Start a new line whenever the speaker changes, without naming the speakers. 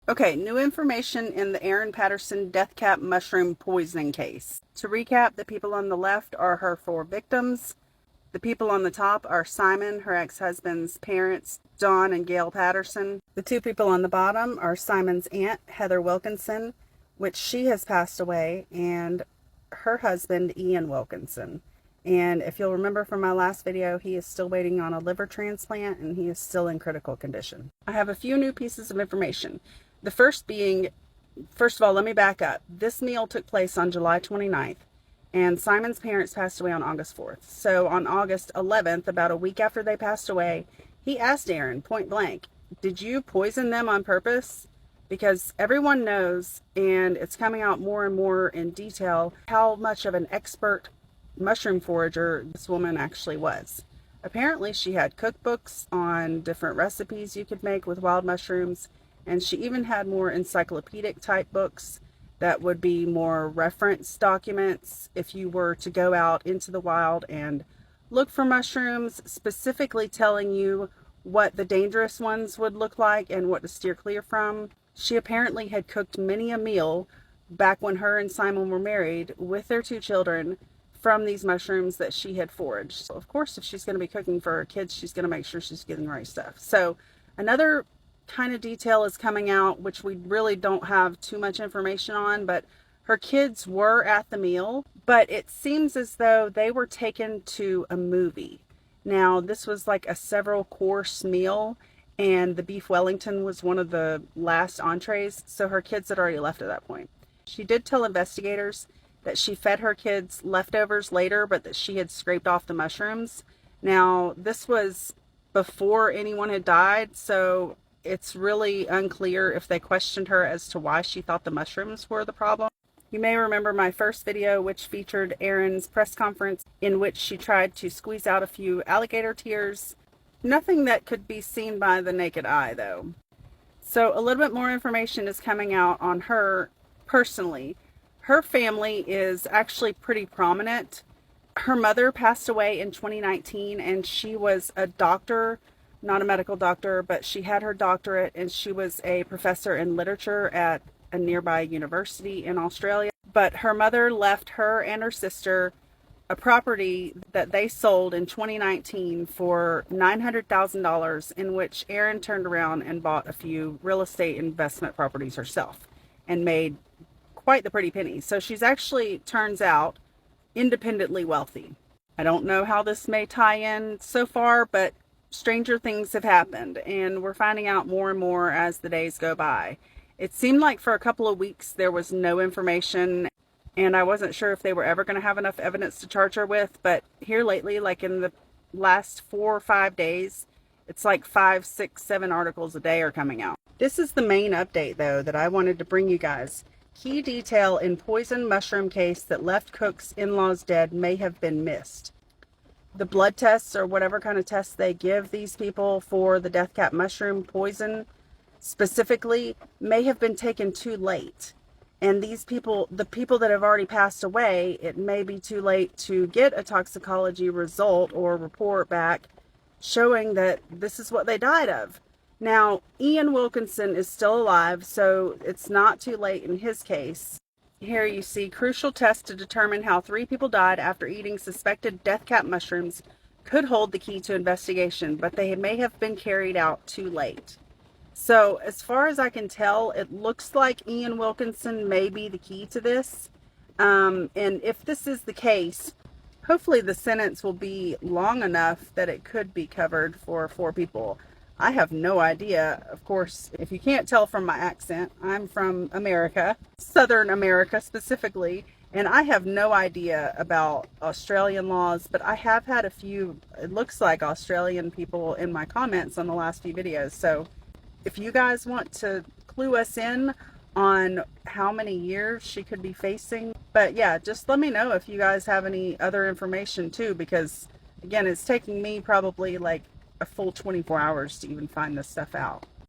Okay, new information in the Erin Patterson death cap mushroom poisoning case. To recap, the people on the left are her 4 victims. The people on the top are Simon, her ex-husband's parents, Dawn and Gail Patterson. The 2 people on the bottom are Simon's aunt, Heather Wilkinson, which she has passed away, and her husband, Ian Wilkinson. And if you'll remember from my last video, he is still waiting on a liver transplant and he is still in critical condition. I have a few new pieces of information. The first being, first of all, let me back up. This meal took place on July 29th, and Simon's parents passed away on August 4th. So on August 11th, about a week after they passed away, he asked Erin point blank, "Did you poison them on purpose?" Because everyone knows, and it's coming out more and more in detail, how much of an expert mushroom forager this woman actually was. Apparently, she had cookbooks on different recipes you could make with wild mushrooms. And she even had more encyclopedic type books that would be more reference documents if you were to go out into the wild and look for mushrooms, specifically telling you what the dangerous ones would look like and what to steer clear from. She apparently had cooked many a meal back when her and Simon were married with their 2 children from these mushrooms that she had foraged. So of course, if she's going to be cooking for her kids, she's going to make sure she's getting the right stuff. So another kind of detail is coming out, which we really don't have too much information on, but her kids were at the meal, but it seems as though they were taken to a movie. Now, this was like a several course meal, and the beef Wellington was one of the last entrees, so her kids had already left at that point. She did tell investigators that she fed her kids leftovers later, but that she had scraped off the mushrooms. Now, this was before anyone had died, so it's really unclear if they questioned her as to why she thought the mushrooms were the problem. You may remember my first video, which featured Erin's press conference in which she tried to squeeze out a few alligator tears. Nothing that could be seen by the naked eye, though. So a little bit more information is coming out on her personally. Her family is actually pretty prominent. Her mother passed away in 2019, and she was a doctor, not a medical doctor, but she had her doctorate, and she was a professor in literature at a nearby university in Australia. But her mother left her and her sister a property that they sold in 2019 for $900,000, in which Erin turned around and bought a few real estate investment properties herself and made quite the pretty penny. So she's actually, turns out, independently wealthy. I don't know how this may tie in so far, but stranger things have happened, and we're finding out more and more as the days go by. It seemed like for a couple of weeks there was no information, and I wasn't sure if they were ever going to have enough evidence to charge her with, but here lately, like in the last 4 or 5 days, it's like 5, 6, 7 articles a day are coming out. This is the main update, though, that I wanted to bring you guys. Key detail in poison mushroom case that left cook's in-laws dead may have been missed. The blood tests, or whatever kind of tests they give these people for the death cap mushroom poison specifically, may have been taken too late. And these people, the people that have already passed away, it may be too late to get a toxicology result or report back showing that this is what they died of. Now, Ian Wilkinson is still alive, so it's not too late in his case. Here you see crucial tests to determine how 3 people died after eating suspected death cap mushrooms could hold the key to investigation, but they may have been carried out too late. So as far as I can tell, it looks like Ian Wilkinson may be the key to this. And if this is the case, hopefully the sentence will be long enough that it could be covered for 4 people. I have no idea. Of course, if you can't tell from my accent, I'm from America, Southern America specifically, and I have no idea about Australian laws, but I have had a few, it looks like Australian people in my comments on the last few videos. So if you guys want to clue us in on how many years she could be facing, but yeah, just let me know if you guys have any other information too, because again, it's taking me probably like a full 24 hours to even find this stuff out.